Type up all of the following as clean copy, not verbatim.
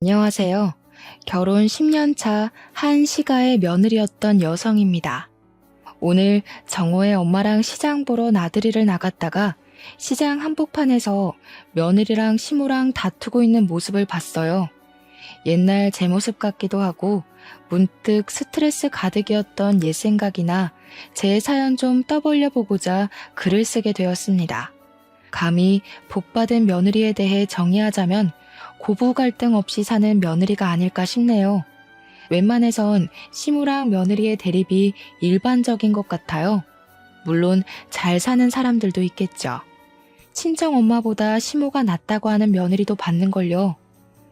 안녕하세요. 결혼 10년 차 한 시가의 며느리였던 여성입니다. 오늘 정호의 엄마랑 시장 보러 나들이를 나갔다가 시장 한복판에서 며느리랑 시모랑 다투고 있는 모습을 봤어요. 옛날 제 모습 같기도 하고 문득 스트레스 가득이었던 옛 생각이나 제 사연 좀 떠벌려 보고자 글을 쓰게 되었습니다. 감히 복받은 며느리에 대해 정의하자면 고부 갈등 없이 사는 며느리가 아닐까 싶네요. 웬만해선 시무랑 며느리의 대립이 일반적인 것 같아요. 물론 잘 사는 사람들도 있겠죠. 친정 엄마보다 시모가 낫다고 하는 며느리도 봤는걸요.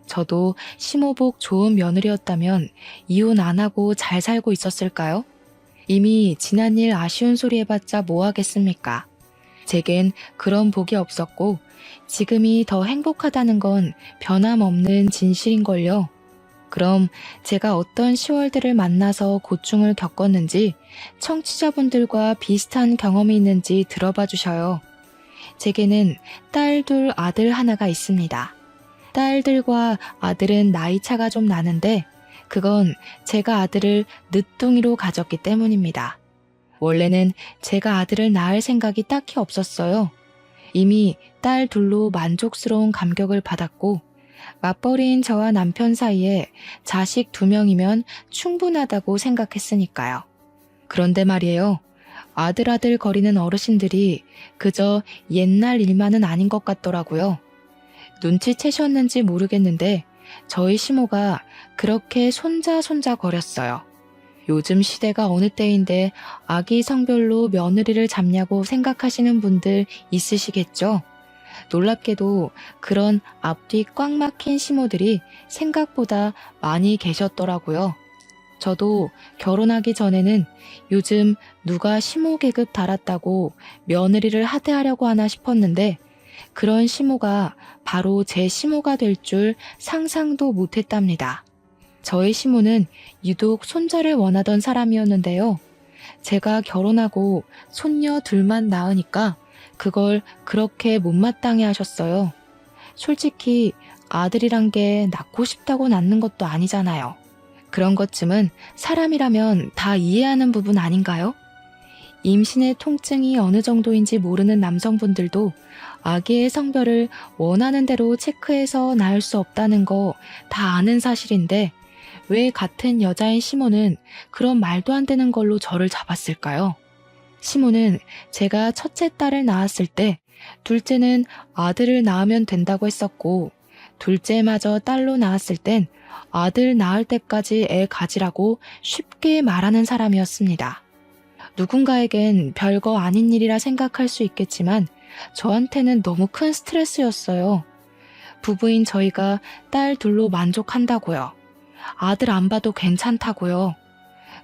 저도 시모복 좋은 며느리였다면 이혼 안 하고 잘 살고 있었을까요? 이미 지난 일 아쉬운 소리 해봤자 뭐 하겠습니까? 제겐 그런 복이 없었고 지금이 더 행복하다는 건 변함없는 진실인걸요. 그럼 제가 어떤 시월들을 만나서 고충을 겪었는지 청취자분들과 비슷한 경험이 있는지 들어봐 주셔요. 제게는 딸 둘 아들 하나가 있습니다. 딸들과 아들은 나이 차가 좀 나는데 그건 제가 아들을 늦둥이로 가졌기 때문입니다. 원래는 제가 아들을 낳을 생각이 딱히 없었어요. 이미 딸 둘로 만족스러운 감격을 받았고 맞벌이인 저와 남편 사이에 자식 2명이면 충분하다고 생각했으니까요. 그런데 말이에요. 아들 거리는 어르신들이 그저 옛날 일만은 아닌 것 같더라고요. 눈치채셨는지 모르겠는데 저희 시모가 그렇게 손자 거렸어요. 요즘 시대가 어느 때인데 아기 성별로 며느리를 잡냐고 생각하시는 분들 있으시겠죠? 놀랍게도 그런 앞뒤 꽉 막힌 시모들이 생각보다 많이 계셨더라고요. 저도 결혼하기 전에는 요즘 누가 시모 계급 달았다고 며느리를 하대하려고 하나 싶었는데 그런 시모가 바로 제 시모가 될 줄 상상도 못했답니다. 저의 시모는 유독 손자를 원하던 사람이었는데요. 제가 결혼하고 손녀 둘만 낳으니까 그걸 그렇게 못마땅해 하셨어요. 솔직히 아들이란 게 낳고 싶다고 낳는 것도 아니잖아요. 그런 것쯤은 사람이라면 다 이해하는 부분 아닌가요? 임신의 통증이 어느 정도인지 모르는 남성분들도 아기의 성별을 원하는 대로 체크해서 낳을 수 없다는 거 다 아는 사실인데 왜 같은 여자인 시모는 그런 말도 안 되는 걸로 저를 잡았을까요? 시모는 제가 첫째 딸을 낳았을 때 둘째는 아들을 낳으면 된다고 했었고 둘째마저 딸로 낳았을 땐 아들 낳을 때까지 애 가지라고 쉽게 말하는 사람이었습니다. 누군가에겐 별거 아닌 일이라 생각할 수 있겠지만 저한테는 너무 큰 스트레스였어요. 부부인 저희가 딸 둘로 만족한다고요. 아들 안 봐도 괜찮다고요.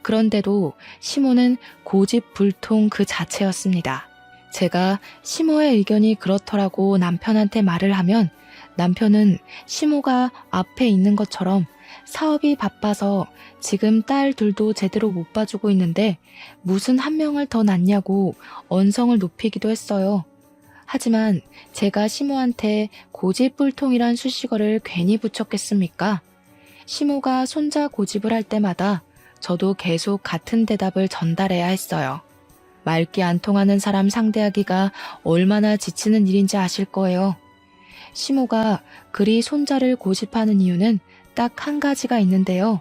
그런데도 시모는 고집불통 그 자체였습니다. 제가 시모의 의견이 그렇더라고 남편한테 말을 하면 남편은 시모가 앞에 있는 것처럼 사업이 바빠서 지금 딸 둘도 제대로 못 봐주고 있는데 무슨 한 명을 더 낳냐고 언성을 높이기도 했어요. 하지만 제가 시모한테 고집불통이란 수식어를 괜히 붙였겠습니까? 시모가 손자 고집을 할 때마다 저도 계속 같은 대답을 전달해야 했어요. 말귀 안 통하는 사람 상대하기가 얼마나 지치는 일인지 아실 거예요. 시모가 그리 손자를 고집하는 이유는 딱 한 가지가 있는데요.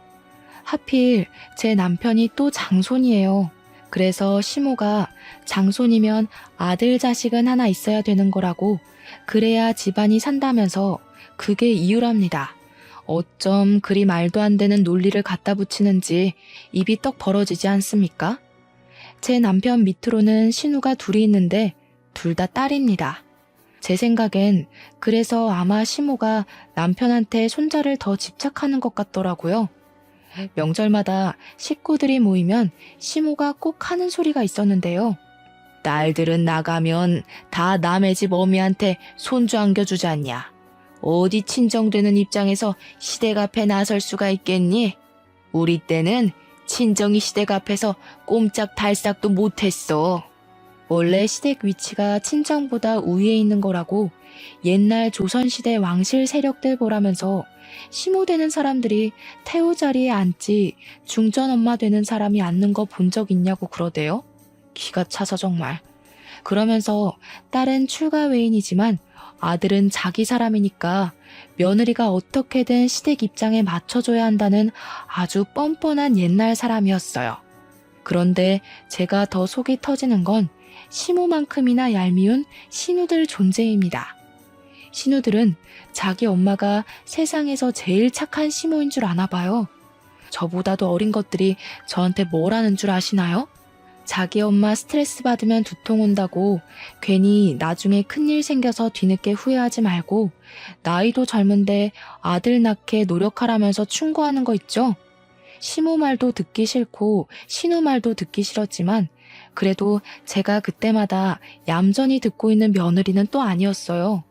하필 제 남편이 또 장손이에요. 그래서 시모가 장손이면 아들 자식은 하나 있어야 되는 거라고 그래야 집안이 산다면서 그게 이유랍니다. 어쩜 그리 말도 안 되는 논리를 갖다 붙이는지 입이 떡 벌어지지 않습니까? 제 남편 밑으로는 신우가 둘이 있는데 둘 다 딸입니다. 제 생각엔 그래서 아마 시모가 남편한테 손자를 더 집착하는 것 같더라고요. 명절마다 식구들이 모이면 시모가 꼭 하는 소리가 있었는데요. 딸들은 나가면 다 남의 집 어미한테 손주 안겨주지 않냐. 어디 친정되는 입장에서 시댁 앞에 나설 수가 있겠니? 우리 때는 친정이 시댁 앞에서 꼼짝 달싹도 못했어. 원래 시댁 위치가 친정보다 우위에 있는 거라고 옛날 조선시대 왕실 세력들 보라면서 시모 되는 사람들이 태우 자리에 앉지 중전 엄마 되는 사람이 앉는 거 본 적 있냐고 그러대요. 기가 차서 정말. 그러면서 딸은 출가 외인이지만 아들은 자기 사람이니까 며느리가 어떻게든 시댁 입장에 맞춰줘야 한다는 아주 뻔뻔한 옛날 사람이었어요. 그런데 제가 더 속이 터지는 건 시모만큼이나 얄미운 신우들 존재입니다. 신우들은 자기 엄마가 세상에서 제일 착한 시모인 줄 아나 봐요. 저보다도 어린 것들이 저한테 뭘 하는 줄 아시나요? 자기 엄마 스트레스 받으면 두통 온다고 괜히 나중에 큰일 생겨서 뒤늦게 후회하지 말고 나이도 젊은데 아들 낳게 노력하라면서 충고하는 거 있죠? 시모 말도 듣기 싫고 신우 말도 듣기 싫었지만 그래도 제가 그때마다 얌전히 듣고 있는 며느리는 또 아니었어요.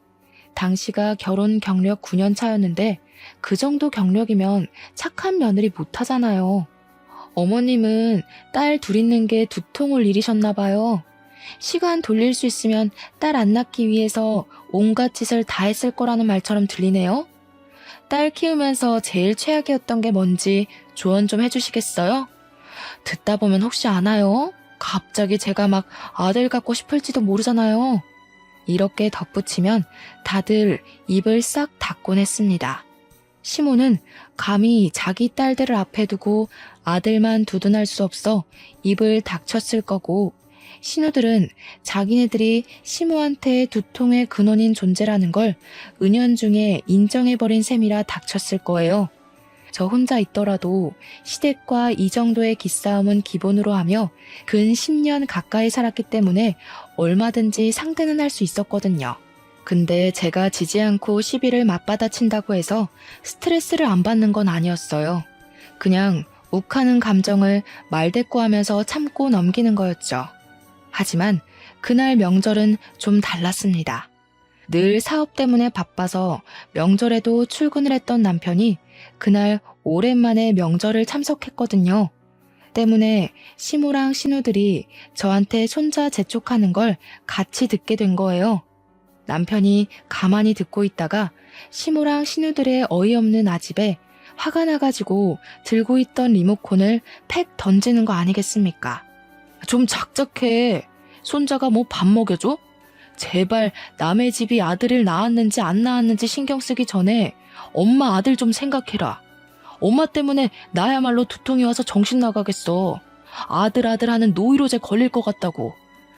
당시가 결혼 경력 9년 차였는데 그 정도 경력이면 착한 며느리 못하잖아요. 어머님은 딸 둘 있는 게 두통을 일이셨나 봐요. 시간 돌릴 수 있으면 딸 안 낳기 위해서 온갖 짓을 다 했을 거라는 말처럼 들리네요. 딸 키우면서 제일 최악이었던 게 뭔지 조언 좀 해주시겠어요? 듣다 보면 혹시 아나요? 갑자기 제가 막 아들 갖고 싶을지도 모르잖아요. 이렇게 덧붙이면 다들 입을 싹 닫곤 했습니다. 시모는 감히 자기 딸들을 앞에 두고 아들만 두둔할 수 없어 입을 닥쳤을 거고, 신우들은 자기네들이 시모한테 두통의 근원인 존재라는 걸 은연중에 인정해버린 셈이라 닥쳤을 거예요. 저 혼자 있더라도 시댁과 이 정도의 기싸움은 기본으로 하며 근 10년 가까이 살았기 때문에 얼마든지 상대는 할 수 있었거든요. 근데 제가 지지 않고 시비를 맞받아친다고 해서 스트레스를 안 받는 건 아니었어요. 그냥 욱하는 감정을 말대꾸하면서 참고 넘기는 거였죠. 하지만 그날 명절은 좀 달랐습니다. 늘 사업 때문에 바빠서 명절에도 출근을 했던 남편이 그날 오랜만에 명절을 참석했거든요. 때문에 시모랑 신우들이 저한테 손자 재촉하는 걸 같이 듣게 된 거예요. 남편이 가만히 듣고 있다가 시모랑 신우들의 어이없는 아집에 화가 나가지고 들고 있던 리모컨을 팩 던지는 거 아니겠습니까? 좀 작작해. 손자가 뭐 밥 먹여줘? 제발 남의 집이 아들을 낳았는지 안 낳았는지 신경 쓰기 전에 엄마 아들 좀 생각해라. 엄마 때문에 나야말로 두통이 와서 정신 나가겠어. 아들 하는 노이로제 걸릴 것 같다고.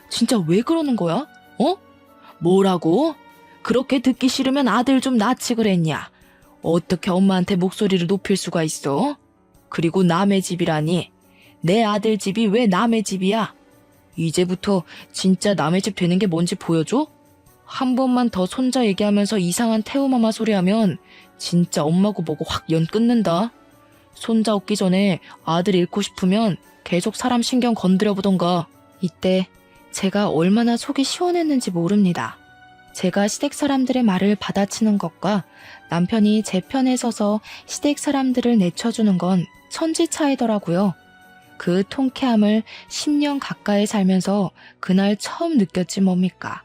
진짜 왜 그러는 거야? 어? 뭐라고? 그렇게 듣기 싫으면 아들 좀 낳지 그랬냐? 어떻게 엄마한테 목소리를 높일 수가 있어? 그리고 남의 집이라니. 내 아들 집이 왜 남의 집이야? 이제부터 진짜 남의 집 되는 게 뭔지 보여줘? 한 번만 더 손자 얘기하면서 이상한 태우마마 소리하면 진짜 엄마고 뭐고 확 연 끊는다. 손자 얻기 전에 아들 잃고 싶으면 계속 사람 신경 건드려보던가. 이때 제가 얼마나 속이 시원했는지 모릅니다. 제가 시댁 사람들의 말을 받아치는 것과 남편이 제 편에 서서 시댁 사람들을 내쳐주는 건 천지 차이더라고요. 그 통쾌함을 10년 가까이 살면서 그날 처음 느꼈지 뭡니까.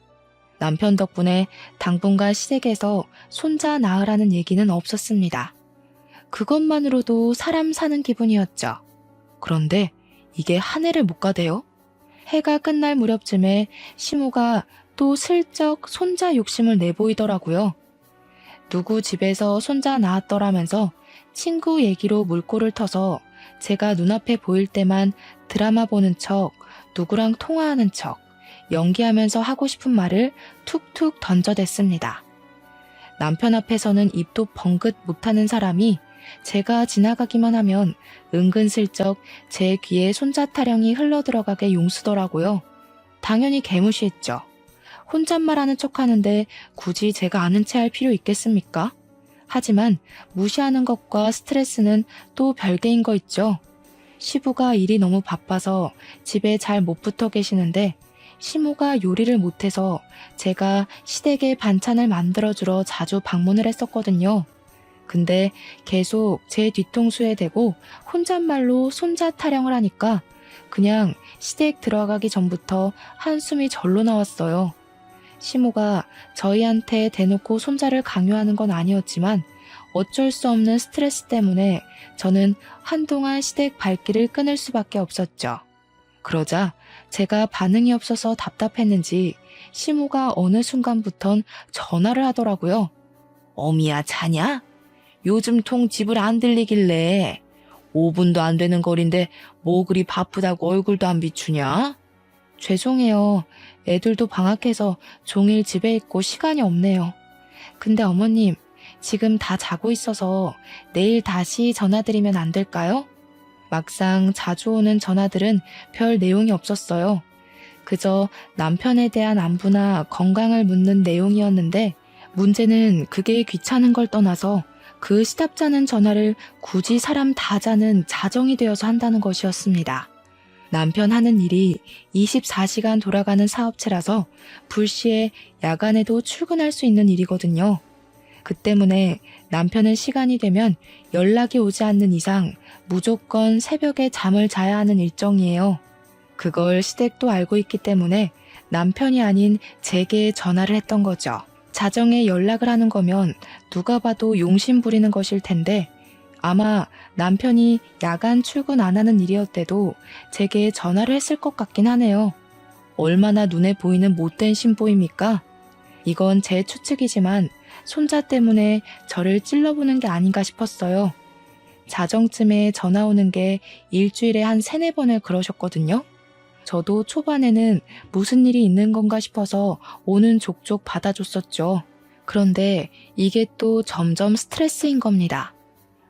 남편 덕분에 당분간 시댁에서 손자 낳으라는 얘기는 없었습니다. 그것만으로도 사람 사는 기분이었죠. 그런데 이게 한 해를 못 가대요. 해가 끝날 무렵쯤에 시모가 또 슬쩍 손자 욕심을 내보이더라고요. 누구 집에서 손자 낳았더라면서 친구 얘기로 물꼬를 터서 제가 눈앞에 보일 때만 드라마 보는 척, 누구랑 통화하는 척, 연기하면서 하고 싶은 말을 툭툭 던져댔습니다. 남편 앞에서는 입도 벙긋 못하는 사람이 제가 지나가기만 하면 은근슬쩍 제 귀에 손자 타령이 흘러들어가게 용쓰더라고요. 당연히 개무시했죠. 혼잣말하는 척하는데 굳이 제가 아는 체 할 필요 있겠습니까? 하지만 무시하는 것과 스트레스는 또 별개인 거 있죠. 시부가 일이 너무 바빠서 집에 잘 못 붙어 계시는데 시모가 요리를 못해서 제가 시댁에 반찬을 만들어주러 자주 방문을 했었거든요. 근데 계속 제 뒤통수에 대고 혼잣말로 손자 타령을 하니까 그냥 시댁 들어가기 전부터 한숨이 절로 나왔어요. 시모가 저희한테 대놓고 손자를 강요하는 건 아니었지만 어쩔 수 없는 스트레스 때문에 저는 한동안 시댁 발길을 끊을 수밖에 없었죠. 그러자 제가 반응이 없어서 답답했는지 시모가 어느 순간부턴 전화를 하더라고요. 어미야, 자냐? 요즘 통 집을 안 들리길래 5분도 안 되는 거리인데 뭐 그리 바쁘다고 얼굴도 안 비추냐? 죄송해요. 애들도 방학해서 종일 집에 있고 시간이 없네요. 근데 어머님, 지금 다 자고 있어서 내일 다시 전화드리면 안 될까요? 막상 자주 오는 전화들은 별 내용이 없었어요. 그저 남편에 대한 안부나 건강을 묻는 내용이었는데 문제는 그게 귀찮은 걸 떠나서 그 시답잖은 전화를 굳이 사람 다 자는 자정이 되어서 한다는 것이었습니다. 남편 하는 일이 24시간 돌아가는 사업체라서 불시에 야간에도 출근할 수 있는 일이거든요. 그 때문에 남편은 시간이 되면 연락이 오지 않는 이상 무조건 새벽에 잠을 자야 하는 일정이에요. 그걸 시댁도 알고 있기 때문에 남편이 아닌 제게 전화를 했던 거죠. 자정에 연락을 하는 거면 누가 봐도 용심 부리는 것일 텐데 아마 남편이 야간 출근 안 하는 일이었대도 제게 전화를 했을 것 같긴 하네요. 얼마나 눈에 보이는 못된 신보입니까? 이건 제 추측이지만 손자 때문에 저를 찔러보는 게 아닌가 싶었어요. 자정쯤에 전화 오는 게 일주일에 한 3-4번을 그러셨거든요. 저도 초반에는 무슨 일이 있는 건가 싶어서 오는 족족 받아줬었죠. 그런데 이게 또 점점 스트레스인 겁니다.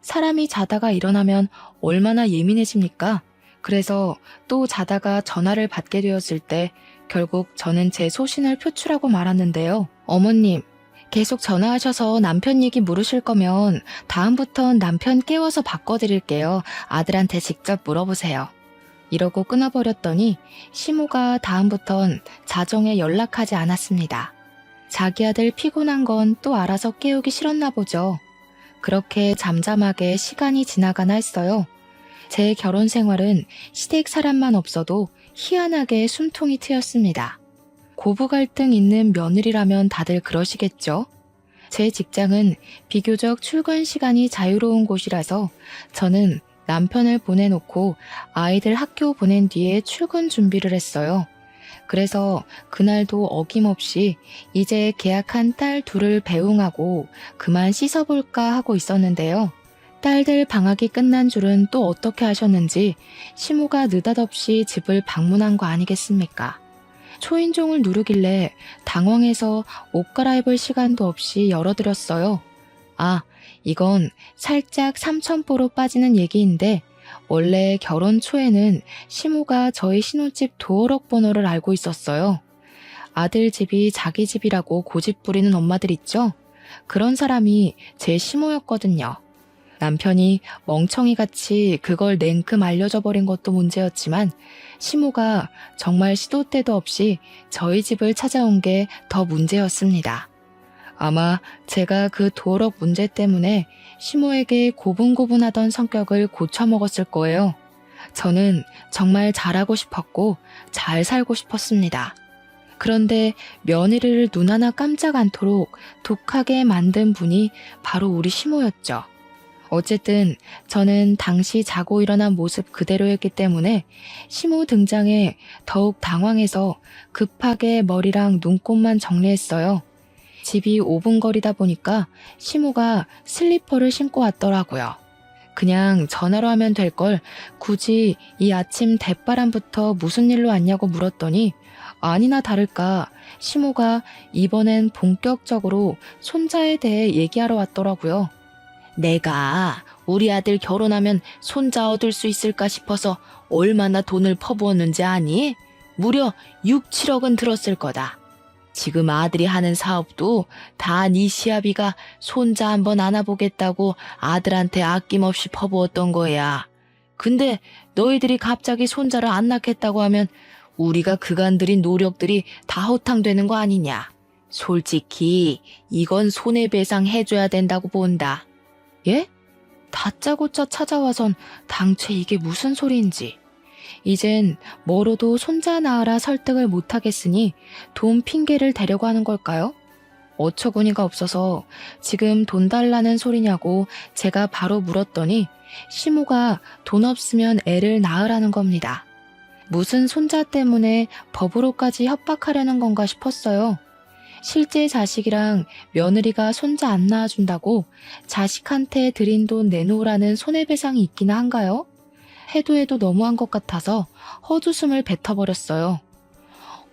사람이 자다가 일어나면 얼마나 예민해집니까? 그래서 또 자다가 전화를 받게 되었을 때 결국 저는 제 소신을 표출하고 말았는데요. 어머님, 계속 전화하셔서 남편 얘기 물으실 거면 다음부턴 남편 깨워서 바꿔드릴게요. 아들한테 직접 물어보세요. 이러고 끊어버렸더니 시모가 다음부턴 자정에 연락하지 않았습니다. 자기 아들 피곤한 건 또 알아서 깨우기 싫었나 보죠. 그렇게 잠잠하게 시간이 지나가나 했어요. 제 결혼 생활은 시댁 사람만 없어도 희한하게 숨통이 트였습니다. 고부 갈등 있는 며느리라면 다들 그러시겠죠? 제 직장은 비교적 출근 시간이 자유로운 곳이라서 저는 남편을 보내놓고 아이들 학교 보낸 뒤에 출근 준비를 했어요. 그래서 그날도 어김없이 이제 계약한 딸 둘을 배웅하고 그만 씻어볼까 하고 있었는데요. 딸들 방학이 끝난 줄은 또 어떻게 하셨는지 시모가 느닷없이 집을 방문한 거 아니겠습니까? 초인종을 누르길래 당황해서 옷 갈아입을 시간도 없이 열어드렸어요. 아, 이건 살짝 삼천포로 빠지는 얘기인데 원래 결혼 초에는 시모가 저희 신혼집 도어록 번호를 알고 있었어요. 아들 집이 자기 집이라고 고집 부리는 엄마들 있죠? 그런 사람이 제 시모였거든요. 남편이 멍청이같이 그걸 냉큼 알려줘 버린 것도 문제였지만 시모가 정말 시도 때도 없이 저희 집을 찾아온 게 더 문제였습니다. 아마 제가 그 도어록 문제 때문에 시모에게 고분고분하던 성격을 고쳐먹었을 거예요. 저는 정말 잘하고 싶었고 잘 살고 싶었습니다. 그런데 며느리를 눈 하나 깜짝 않도록 독하게 만든 분이 바로 우리 시모였죠. 어쨌든 저는 당시 자고 일어난 모습 그대로였기 때문에 시모 등장에 더욱 당황해서 급하게 머리랑 눈곱만 정리했어요. 집이 5분 거리다 보니까 시모가 슬리퍼를 신고 왔더라고요. 그냥 전화로 하면 될 걸 굳이 이 아침 대바람부터 무슨 일로 왔냐고 물었더니 아니나 다를까 시모가 이번엔 본격적으로 손자에 대해 얘기하러 왔더라고요. 내가 우리 아들 결혼하면 손자 얻을 수 있을까 싶어서 얼마나 돈을 퍼부었는지 아니? 무려 6-7억은 들었을 거다. 지금 아들이 하는 사업도 다 네 시아비가 손자 한번 안아보겠다고 아들한테 아낌없이 퍼부었던 거야. 근데 너희들이 갑자기 손자를 안 낳겠다고 하면 우리가 그간 들인 노력들이 다 허탕되는 거 아니냐. 솔직히 이건 손해배상 해줘야 된다고 본다. 예? 다짜고짜 찾아와선 당최 이게 무슨 소리인지. 이젠 뭐로도 손자 낳으라 설득을 못하겠으니 돈 핑계를 대려고 하는 걸까요? 어처구니가 없어서 지금 돈 달라는 소리냐고 제가 바로 물었더니 시모가 돈 없으면 애를 낳으라는 겁니다. 무슨 손자 때문에 법으로까지 협박하려는 건가 싶었어요. 실제 자식이랑 며느리가 손자 안 낳아준다고 자식한테 드린 돈 내놓으라는 손해배상이 있기나 한가요? 해도 너무한 것 같아서 헛웃음을 뱉어버렸어요.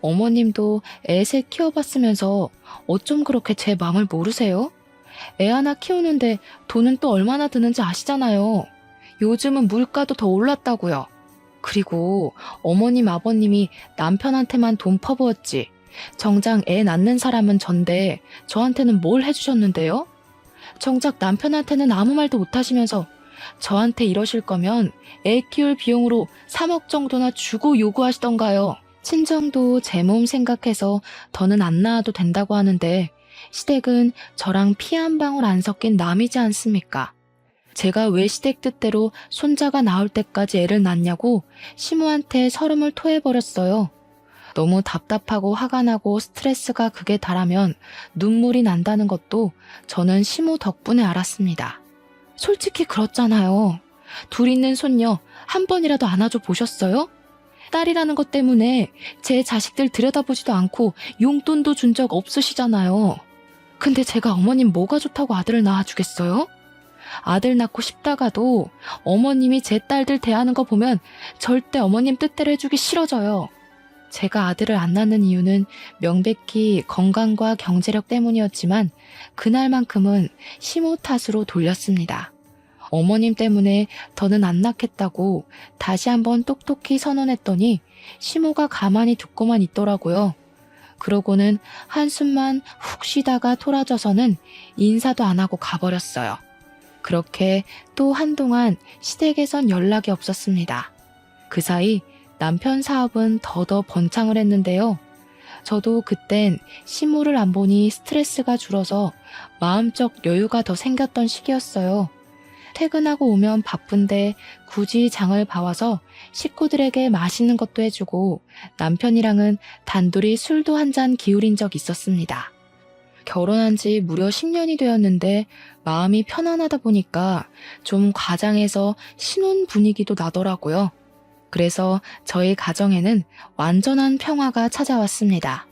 어머님도 애셋 키워봤으면서 어쩜 그렇게 제 마음을 모르세요? 애 하나 키우는데 돈은 또 얼마나 드는지 아시잖아요. 요즘은 물가도 더 올랐다고요. 그리고 어머님 아버님이 남편한테만 돈 퍼부었지 정작 애 낳는 사람은 전데 저한테는 뭘 해주셨는데요? 정작 남편한테는 아무 말도 못하시면서 저한테 이러실 거면 애 키울 비용으로 3억 정도나 주고 요구하시던가요. 친정도 제 몸 생각해서 더는 안 낳아도 된다고 하는데 시댁은 저랑 피 한 방울 안 섞인 남이지 않습니까? 제가 왜 시댁 뜻대로 손자가 나올 때까지 애를 낳냐고 시모한테 서름을 토해버렸어요. 너무 답답하고 화가 나고 스트레스가 극에 달하면 눈물이 난다는 것도 저는 시모 덕분에 알았습니다. 솔직히 그렇잖아요. 둘 있는 손녀 한 번이라도 안아줘 보셨어요? 딸이라는 것 때문에 제 자식들 들여다보지도 않고 용돈도 준 적 없으시잖아요. 근데 제가 어머님 뭐가 좋다고 아들을 낳아주겠어요? 아들 낳고 싶다가도 어머님이 제 딸들 대하는 거 보면 절대 어머님 뜻대로 해주기 싫어져요. 제가 아들을 안 낳는 이유는 명백히 건강과 경제력 때문이었지만 그날만큼은 시모 탓으로 돌렸습니다. 어머님 때문에 더는 안 낳겠다고 다시 한번 똑똑히 선언했더니 시모가 가만히 듣고만 있더라고요. 그러고는 한숨만 훅 쉬다가 토라져서는 인사도 안 하고 가버렸어요. 그렇게 또 한동안 시댁에선 연락이 없었습니다. 그 사이 남편 사업은 더더 번창을 했는데요. 저도 그땐 시모를 안 보니 스트레스가 줄어서 마음적 여유가 더 생겼던 시기였어요. 퇴근하고 오면 바쁜데 굳이 장을 봐와서 식구들에게 맛있는 것도 해주고 남편이랑은 단둘이 술도 한 잔 기울인 적 있었습니다. 결혼한 지 무려 10년이 되었는데 마음이 편안하다 보니까 좀 과장해서 신혼 분위기도 나더라고요. 그래서 저희 가정에는 완전한 평화가 찾아왔습니다.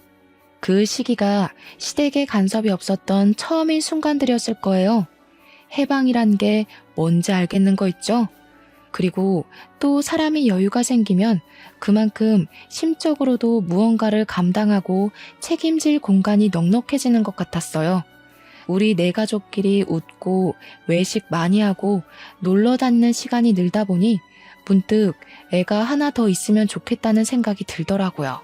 그 시기가 시댁에 간섭이 없었던 처음인 순간들이었을 거예요. 해방이란 게 뭔지 알겠는 거 있죠? 그리고 또 사람이 여유가 생기면 그만큼 심적으로도 무언가를 감당하고 책임질 공간이 넉넉해지는 것 같았어요. 우리 네 가족끼리 웃고 외식 많이 하고 놀러 다니는 시간이 늘다 보니 문득 애가 하나 더 있으면 좋겠다는 생각이 들더라고요.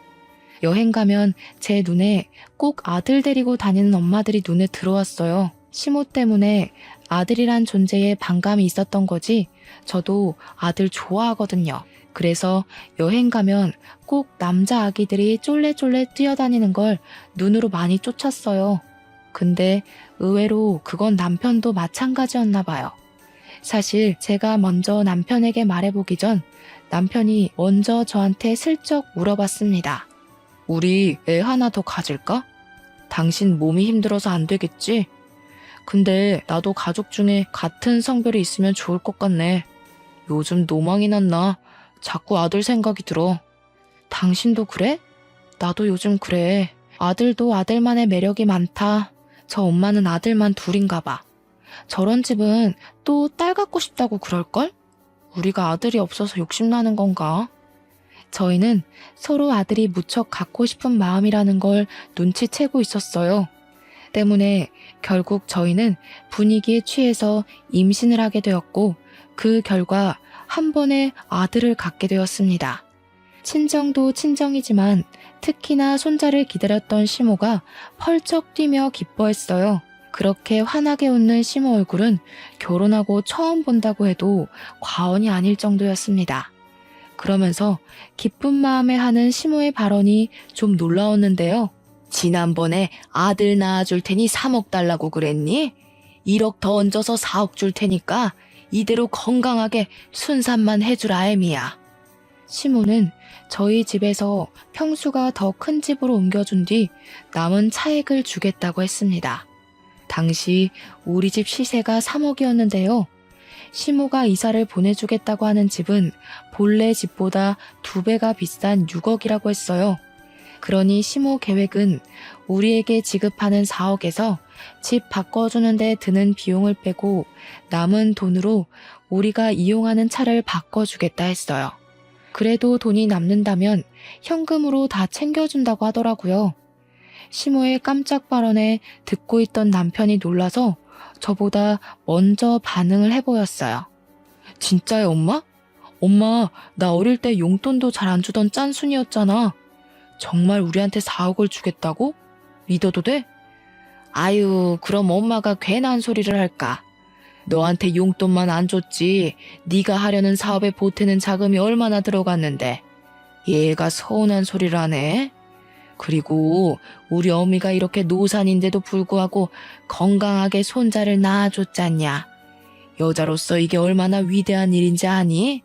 여행 가면 제 눈에 꼭 아들 데리고 다니는 엄마들이 눈에 들어왔어요. 시모 때문에 아들이란 존재에 반감이 있었던 거지 저도 아들 좋아하거든요. 그래서 여행 가면 꼭 남자 아기들이 쫄래쫄래 뛰어다니는 걸 눈으로 많이 쫓았어요. 근데 의외로 그건 남편도 마찬가지였나 봐요. 사실 제가 먼저 남편에게 말해보기 전 남편이 먼저 저한테 슬쩍 물어봤습니다. 우리 애 하나 더 가질까? 당신 몸이 힘들어서 안 되겠지? 근데 나도 가족 중에 같은 성별이 있으면 좋을 것 같네. 요즘 노망이 났나? 자꾸 아들 생각이 들어. 당신도 그래? 나도 요즘 그래. 아들도 아들만의 매력이 많다. 저 엄마는 아들만 둘인가 봐. 저런 집은 또 딸 갖고 싶다고 그럴걸? 우리가 아들이 없어서 욕심나는 건가? 저희는 서로 아들이 무척 갖고 싶은 마음이라는 걸 눈치채고 있었어요. 때문에 결국 저희는 분위기에 취해서 임신을 하게 되었고 그 결과 한 번에 아들을 갖게 되었습니다. 친정도 친정이지만 특히나 손자를 기다렸던 시모가 펄쩍 뛰며 기뻐했어요. 그렇게 환하게 웃는 시모 얼굴은 결혼하고 처음 본다고 해도 과언이 아닐 정도였습니다. 그러면서 기쁜 마음에 하는 시모의 발언이 좀 놀라웠는데요. 지난번에 아들 낳아줄 테니 3억 달라고 그랬니? 1억 더 얹어서 4억 줄 테니까 이대로 건강하게 순산만 해주라 애미야. 시모는 저희 집에서 평수가 더 큰 집으로 옮겨준 뒤 남은 차액을 주겠다고 했습니다. 당시 우리 집 시세가 3억이었는데요. 시모가 이사를 보내주겠다고 하는 집은 본래 집보다 2배가 비싼 6억이라고 했어요. 그러니 시모 계획은 우리에게 지급하는 4억에서 집 바꿔주는데 드는 비용을 빼고 남은 돈으로 우리가 이용하는 차를 바꿔주겠다 했어요. 그래도 돈이 남는다면 현금으로 다 챙겨준다고 하더라고요. 시모의 깜짝 발언에 듣고 있던 남편이 놀라서 저보다 먼저 반응을 해보였어요. 진짜요, 엄마? 엄마, 나 어릴 때 용돈도 잘 안 주던 짠순이었잖아. 정말 우리한테 4억을 주겠다고? 믿어도 돼? 아유, 그럼 엄마가 괜한 소리를 할까? 너한테 용돈만 안 줬지 네가 하려는 사업에 보태는 자금이 얼마나 들어갔는데. 얘가 서운한 소리를 하네. 그리고 우리 어미가 이렇게 노산인데도 불구하고 건강하게 손자를 낳아줬잖냐. 여자로서 이게 얼마나 위대한 일인지 아니?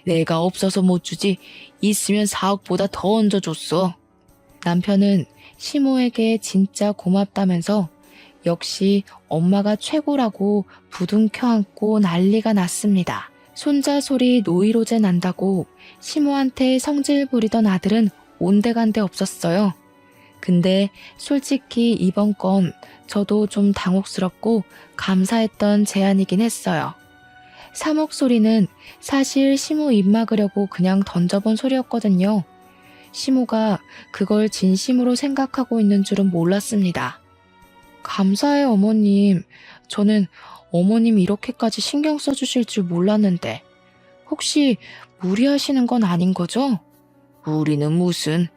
내가 없어서 못 주지 있으면 4억보다 더 얹어줬어. 남편은 시모에게 진짜 고맙다면서 역시 엄마가 최고라고 부둥켜 안고 난리가 났습니다. 손자 소리 노이로제 난다고 시모한테 성질 부리던 아들은 온데간데 없었어요. 근데 솔직히 이번 건 저도 좀 당혹스럽고 감사했던 제안이긴 했어요. 3억 소리는 사실 시모 입 막으려고 그냥 던져본 소리였거든요. 시모가 그걸 진심으로 생각하고 있는 줄은 몰랐습니다. 감사해요, 어머님. 저는 어머님이 이렇게까지 신경 써주실 줄 몰랐는데 혹시 무리하시는 건 아닌 거죠? 우리는 무슨,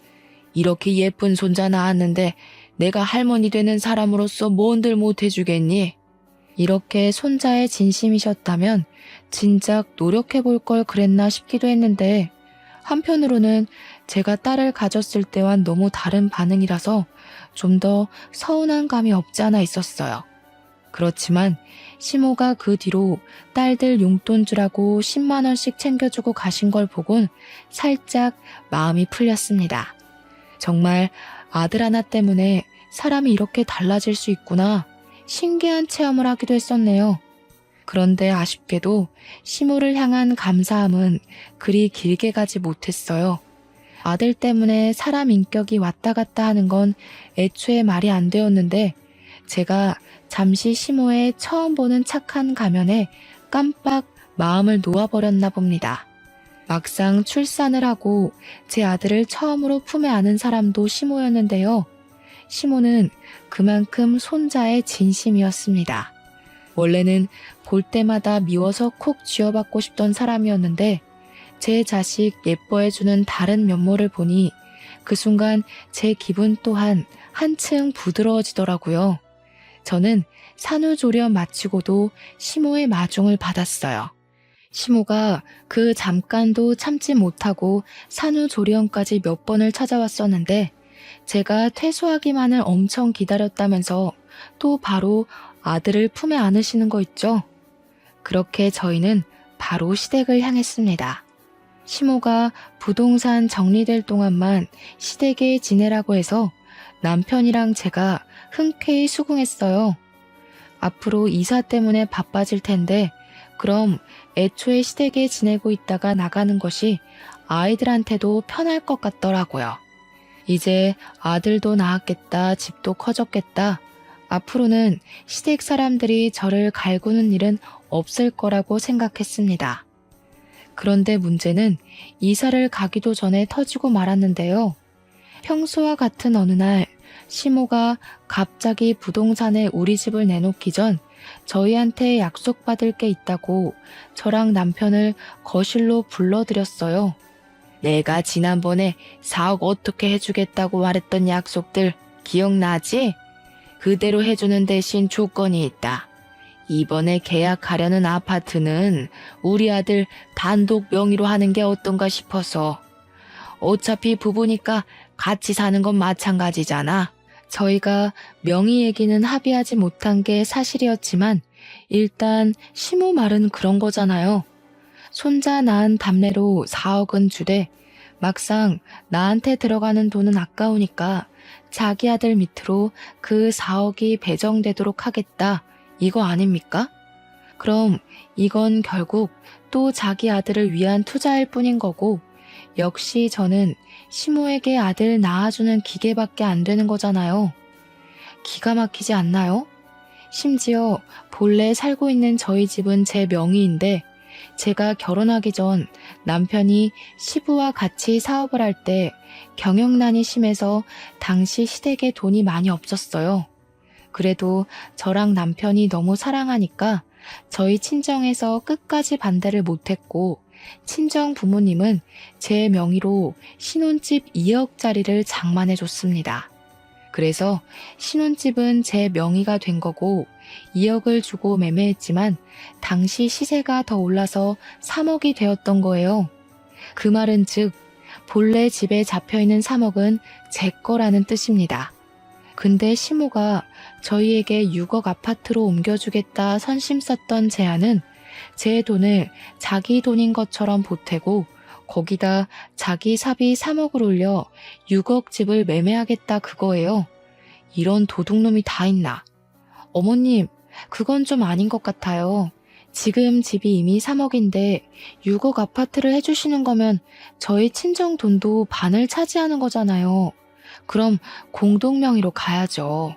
이렇게 예쁜 손자 낳았는데 내가 할머니 되는 사람으로서 뭔들 못해주겠니? 이렇게 손자의 진심이셨다면 진작 노력해볼 걸 그랬나 싶기도 했는데 한편으로는 제가 딸을 가졌을 때와는 너무 다른 반응이라서 좀 더 서운한 감이 없지 않아 있었어요. 그렇지만 시모가 그 뒤로 딸들 용돈 주라고 10만 원씩 챙겨주고 가신 걸 보곤 살짝 마음이 풀렸습니다. 정말 아들 하나 때문에 사람이 이렇게 달라질 수 있구나 신기한 체험을 하기도 했었네요. 그런데 아쉽게도 시모를 향한 감사함은 그리 길게 가지 못했어요. 아들 때문에 사람 인격이 왔다 갔다 하는 건 애초에 말이 안 되었는데 제가 잠시 시모의 처음 보는 착한 가면에 깜빡 마음을 놓아버렸나 봅니다. 막상 출산을 하고 제 아들을 처음으로 품에 안은 사람도 시모였는데요. 시모는 그만큼 손자의 진심이었습니다. 원래는 볼 때마다 미워서 콕 쥐어받고 싶던 사람이었는데 제 자식 예뻐해주는 다른 면모를 보니 그 순간 제 기분 또한 한층 부드러워지더라고요. 저는 산후조리원 마치고도 시모의 마중을 받았어요. 시모가 그 잠깐도 참지 못하고 산후조리원까지 몇 번을 찾아왔었는데 제가 퇴소하기만을 엄청 기다렸다면서 또 바로 아들을 품에 안으시는 거 있죠? 그렇게 저희는 바로 시댁을 향했습니다. 시모가 부동산 정리될 동안만 시댁에 지내라고 해서 남편이랑 제가 흔쾌히 수긍했어요. 앞으로 이사 때문에 바빠질 텐데 그럼 애초에 시댁에 지내고 있다가 나가는 것이 아이들한테도 편할 것 같더라고요. 이제 아들도 낳았겠다, 집도 커졌겠다. 앞으로는 시댁 사람들이 저를 갈구는 일은 없을 거라고 생각했습니다. 그런데 문제는 이사를 가기도 전에 터지고 말았는데요. 평소와 같은 어느 날 시모가 갑자기 부동산에 우리 집을 내놓기 전 저희한테 약속받을 게 있다고 저랑 남편을 거실로 불러들였어요. 내가 지난번에 4억 어떻게 해주겠다고 말했던 약속들 기억나지? 그대로 해주는 대신 조건이 있다. 이번에 계약하려는 아파트는 우리 아들 단독 명의로 하는 게 어떤가 싶어서. 어차피 부부니까 같이 사는 건 마찬가지잖아. 저희가 명의 얘기는 합의하지 못한 게 사실이었지만 일단 시모 말은 그런 거잖아요. 손자 낳은 답례로 4억은 주되 막상 나한테 들어가는 돈은 아까우니까 자기 아들 밑으로 그 4억이 배정되도록 하겠다. 이거 아닙니까? 그럼 이건 결국 또 자기 아들을 위한 투자일 뿐인 거고 역시 저는 시모에게 아들 낳아주는 기계밖에 안 되는 거잖아요. 기가 막히지 않나요? 심지어 본래 살고 있는 저희 집은 제 명의인데 제가 결혼하기 전 남편이 시부와 같이 사업을 할 때 경영난이 심해서 당시 시댁에 돈이 많이 없었어요. 그래도 저랑 남편이 너무 사랑하니까 저희 친정에서 끝까지 반대를 못했고 친정 부모님은 제 명의로 신혼집 2억짜리를 장만해 줬습니다. 그래서 신혼집은 제 명의가 된 거고 2억을 주고 매매했지만 당시 시세가 더 올라서 3억이 되었던 거예요. 그 말은 즉 본래 집에 잡혀있는 3억은 제 거라는 뜻입니다. 근데 시모가 저희에게 6억 아파트로 옮겨주겠다 선심 썼던 제안은 제 돈을 자기 돈인 것처럼 보태고 거기다 자기 사비 3억을 올려 6억 집을 매매하겠다 그거예요. 이런 도둑놈이 다 있나. 어머님, 그건 좀 아닌 것 같아요. 지금 집이 이미 3억인데 6억 아파트를 해주시는 거면 저희 친정 돈도 반을 차지하는 거잖아요. 그럼 공동명의로 가야죠.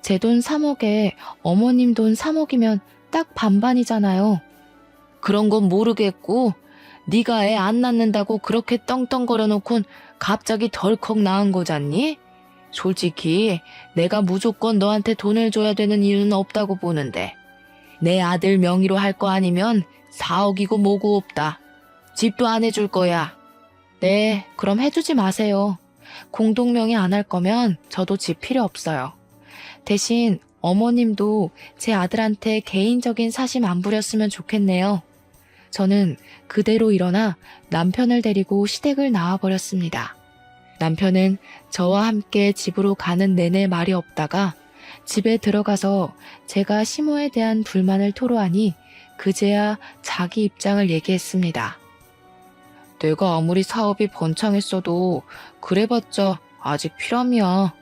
제 돈 3억에 어머님 돈 3억이면 딱 반반이잖아요. 그런 건 모르겠고 네가 애 안 낳는다고 그렇게 떵떵거려 놓곤 갑자기 덜컥 낳은 거잖니? 솔직히 내가 무조건 너한테 돈을 줘야 되는 이유는 없다고 보는데 내 아들 명의로 할 거 아니면 4억이고 뭐고 없다. 집도 안 해줄 거야. 네, 그럼 해주지 마세요. 공동명의 안 할 거면 저도 집 필요 없어요. 대신 어머님도 제 아들한테 개인적인 사심 안 부렸으면 좋겠네요. 저는 그대로 일어나 남편을 데리고 시댁을 나와버렸습니다. 남편은 저와 함께 집으로 가는 내내 말이 없다가 집에 들어가서 제가 시모에 대한 불만을 토로하니 그제야 자기 입장을 얘기했습니다. 내가 아무리 사업이 번창했어도 그래봤자 아직 피람이야.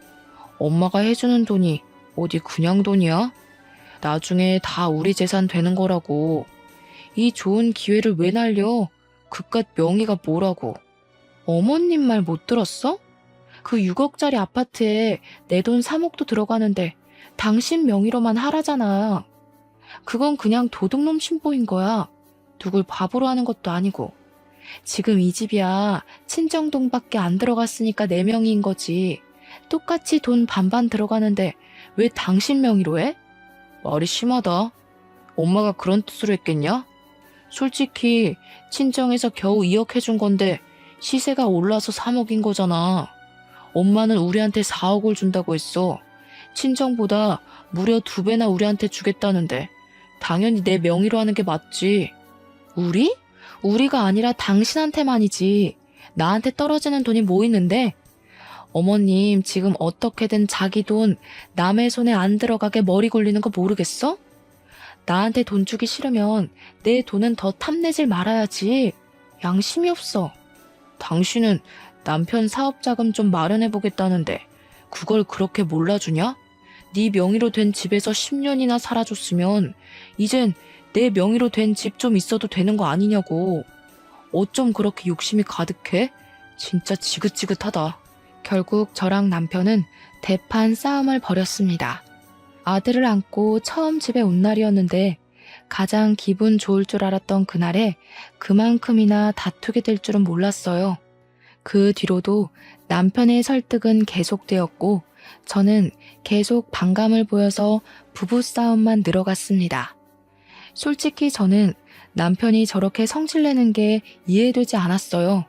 엄마가 해주는 돈이 어디 그냥 돈이야? 나중에 다 우리 재산 되는 거라고. 이 좋은 기회를 왜 날려? 그깟 명의가 뭐라고. 어머님 말 못 들었어? 그 6억짜리 아파트에 내 돈 3억도 들어가는데 당신 명의로만 하라잖아. 그건 그냥 도둑놈 신보인 거야. 누굴 바보로 하는 것도 아니고. 지금 이 집이야 친정돈밖에 안 들어갔으니까 내 명의인 거지. 똑같이 돈 반반 들어가는데 왜 당신 명의로 해? 말이 심하다. 엄마가 그런 뜻으로 했겠냐? 솔직히 친정에서 겨우 2억 해준 건데 시세가 올라서 3억인 거잖아. 엄마는 우리한테 4억을 준다고 했어. 친정보다 무려 2배나 우리한테 주겠다는데 당연히 내 명의로 하는 게 맞지. 우리? 우리가 아니라 당신한테만이지. 나한테 떨어지는 돈이 뭐 있는데? 어머님 지금 어떻게든 자기 돈 남의 손에 안 들어가게 머리 굴리는 거 모르겠어? 나한테 돈 주기 싫으면 내 돈은 더 탐내질 말아야지. 양심이 없어. 당신은 남편 사업자금 좀 마련해보겠다는데 그걸 그렇게 몰라주냐? 네 명의로 된 집에서 10년이나 살아줬으면 이젠 내 명의로 된 집 좀 있어도 되는 거 아니냐고. 어쩜 그렇게 욕심이 가득해? 진짜 지긋지긋하다. 결국 저랑 남편은 대판 싸움을 벌였습니다. 아들을 안고 처음 집에 온 날이었는데 가장 기분 좋을 줄 알았던 그날에 그만큼이나 다투게 될 줄은 몰랐어요. 그 뒤로도 남편의 설득은 계속되었고 저는 계속 반감을 보여서 부부싸움만 늘어갔습니다. 솔직히 저는 남편이 저렇게 성질내는 게 이해되지 않았어요.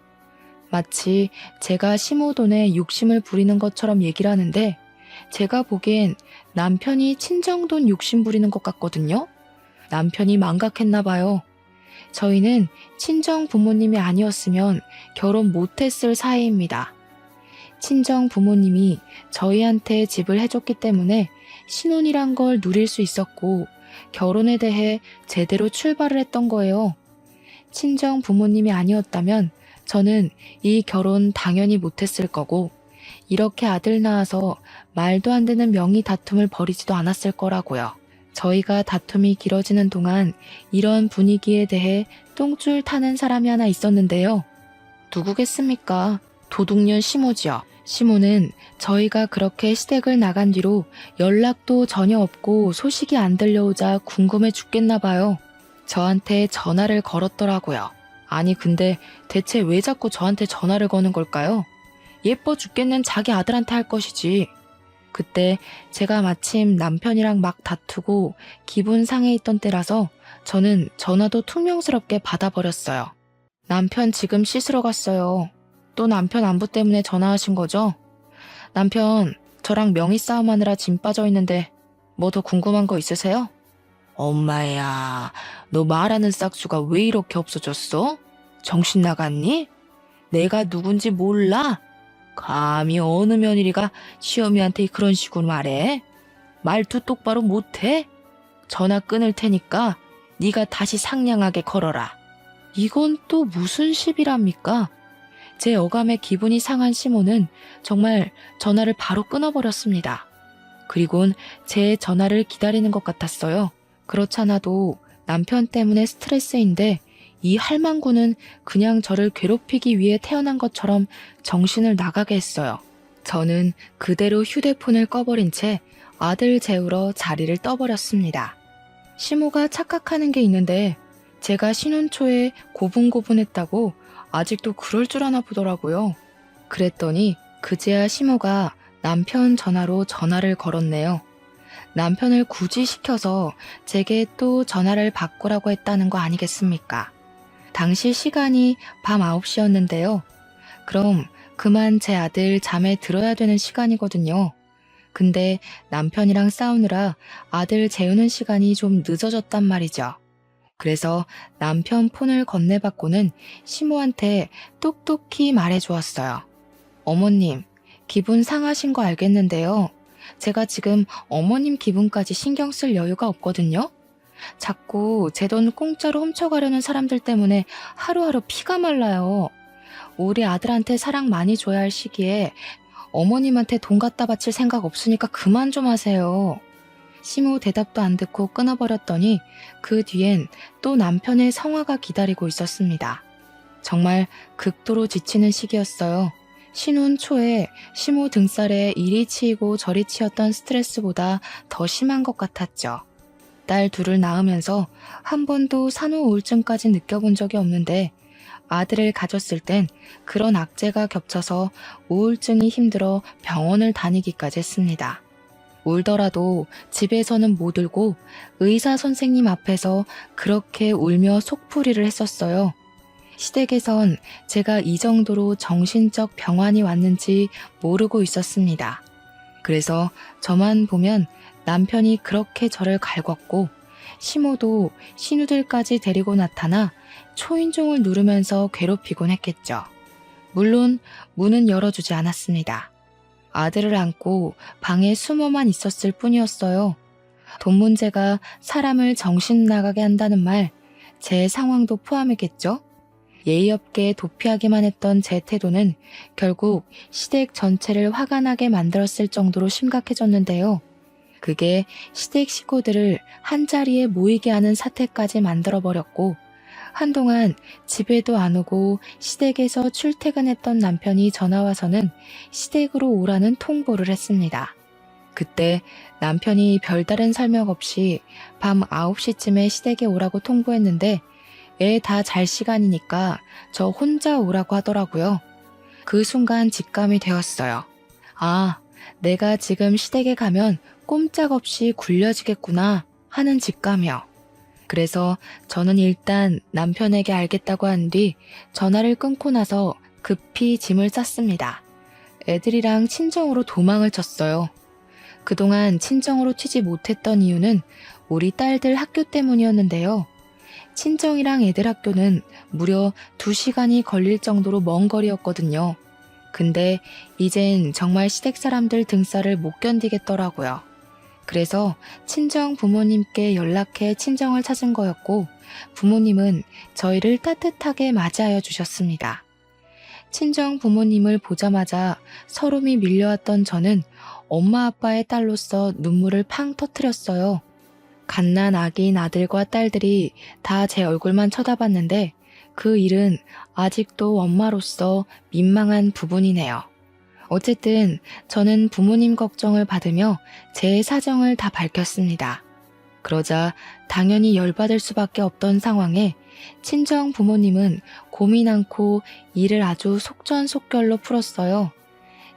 마치 제가 시모 돈에 욕심을 부리는 것처럼 얘기를 하는데 제가 보기엔 남편이 친정돈 욕심 부리는 것 같거든요. 남편이 망각했나 봐요. 저희는 친정 부모님이 아니었으면 결혼 못했을 사이입니다. 친정 부모님이 저희한테 집을 해줬기 때문에 신혼이란 걸 누릴 수 있었고 결혼에 대해 제대로 출발을 했던 거예요. 친정 부모님이 아니었다면 저는 이 결혼 당연히 못했을 거고, 이렇게 아들 낳아서 말도 안 되는 명의 다툼을 벌이지도 않았을 거라고요. 저희가 다툼이 길어지는 동안 이런 분위기에 대해 똥줄 타는 사람이 하나 있었는데요. 누구겠습니까? 도둑년 시모지요. 시모는 저희가 그렇게 시댁을 나간 뒤로 연락도 전혀 없고 소식이 안 들려오자 궁금해 죽겠나 봐요. 저한테 전화를 걸었더라고요. 아니 근데 대체 왜 자꾸 저한테 전화를 거는 걸까요? 예뻐 죽겠는 자기 아들한테 할 것이지. 그때 제가 마침 남편이랑 막 다투고 기분 상해 있던 때라서 저는 전화도 퉁명스럽게 받아버렸어요. 남편 지금 씻으러 갔어요. 또 남편 안부 때문에 전화하신 거죠? 남편, 저랑 명의 싸움하느라 짐 빠져 있는데 뭐 더 궁금한 거 있으세요? 엄마야, 너 말하는 싹수가 왜 이렇게 없어졌어? 정신 나갔니? 내가 누군지 몰라? 감히 어느 며느리가 시어미한테 그런 식으로 말해? 말투 똑바로 못해? 전화 끊을 테니까 네가 다시 상냥하게 걸어라. 이건 또 무슨 시비랍니까? 제 어감에 기분이 상한 시모는 정말 전화를 바로 끊어버렸습니다. 그리곤 제 전화를 기다리는 것 같았어요. 그렇잖아도 남편 때문에 스트레스인데 이 할망구는 그냥 저를 괴롭히기 위해 태어난 것처럼 정신을 나가게 했어요. 저는 그대로 휴대폰을 꺼버린 채 아들 재우러 자리를 떠버렸습니다. 시모가 착각하는 게 있는데 제가 신혼 초에 고분고분했다고 아직도 그럴 줄 아나 보더라고요. 그랬더니 그제야 시모가 남편 전화로 전화를 걸었네요. 남편을 굳이 시켜서 제게 또 전화를 바꾸라고 했다는 거 아니겠습니까? 당시 시간이 밤 9시였는데요. 그럼 그만 제 아들 잠에 들어야 되는 시간이거든요. 근데 남편이랑 싸우느라 아들 재우는 시간이 좀 늦어졌단 말이죠. 그래서 남편 폰을 건네받고는 시모한테 똑똑히 말해주었어요. 어머님, 기분 상하신 거 알겠는데요. 제가 지금 어머님 기분까지 신경 쓸 여유가 없거든요. 자꾸 제 돈 공짜로 훔쳐가려는 사람들 때문에 하루하루 피가 말라요. 우리 아들한테 사랑 많이 줘야 할 시기에 어머님한테 돈 갖다 바칠 생각 없으니까 그만 좀 하세요. 시모 대답도 안 듣고 끊어버렸더니 그 뒤엔 또 남편의 성화가 기다리고 있었습니다. 정말 극도로 지치는 시기였어요. 신혼 초에 시모 등살에 이리 치이고 저리 치였던 스트레스보다 더 심한 것 같았죠. 딸 둘을 낳으면서 한 번도 산후 우울증까지 느껴본 적이 없는데 아들을 가졌을 땐 그런 악재가 겹쳐서 우울증이 힘들어 병원을 다니기까지 했습니다. 울더라도 집에서는 못 울고 의사 선생님 앞에서 그렇게 울며 속풀이를 했었어요. 시댁에선 제가 이 정도로 정신적 병환이 왔는지 모르고 있었습니다. 그래서 저만 보면 남편이 그렇게 저를 갈궜고 시모도 신우들까지 데리고 나타나 초인종을 누르면서 괴롭히곤 했겠죠. 물론 문은 열어주지 않았습니다. 아들을 안고 방에 숨어만 있었을 뿐이었어요. 돈 문제가 사람을 정신 나가게 한다는 말, 제 상황도 포함이겠죠? 예의 없게 도피하기만 했던 제 태도는 결국 시댁 전체를 화가 나게 만들었을 정도로 심각해졌는데요. 그게 시댁 식구들을 한자리에 모이게 하는 사태까지 만들어버렸고 한동안 집에도 안 오고 시댁에서 출퇴근했던 남편이 전화와서는 시댁으로 오라는 통보를 했습니다. 그때 남편이 별다른 설명 없이 밤 9시쯤에 시댁에 오라고 통보했는데 애 다 잘 시간이니까 저 혼자 오라고 하더라고요. 그 순간 직감이 되었어요. 아, 내가 지금 시댁에 가면 꼼짝없이 굴려지겠구나 하는 직감이요. 그래서 저는 일단 남편에게 알겠다고 한 뒤 전화를 끊고 나서 급히 짐을 쌌습니다. 애들이랑 친정으로 도망을 쳤어요. 그동안 친정으로 튀지 못했던 이유는 우리 딸들 학교 때문이었는데요. 친정이랑 애들 학교는 무려 2시간이 걸릴 정도로 먼 거리였거든요. 근데 이젠 정말 시댁 사람들 등살을 못 견디겠더라고요. 그래서 친정 부모님께 연락해 친정을 찾은 거였고 부모님은 저희를 따뜻하게 맞이하여 주셨습니다. 친정 부모님을 보자마자 서름이 밀려왔던 저는 엄마 아빠의 딸로서 눈물을 팡 터뜨렸어요. 갓난 아기인 아들과 딸들이 다 제 얼굴만 쳐다봤는데 그 일은 아직도 엄마로서 민망한 부분이네요. 어쨌든 저는 부모님 걱정을 받으며 제 사정을 다 밝혔습니다. 그러자 당연히 열받을 수밖에 없던 상황에 친정 부모님은 고민 않고 일을 아주 속전속결로 풀었어요.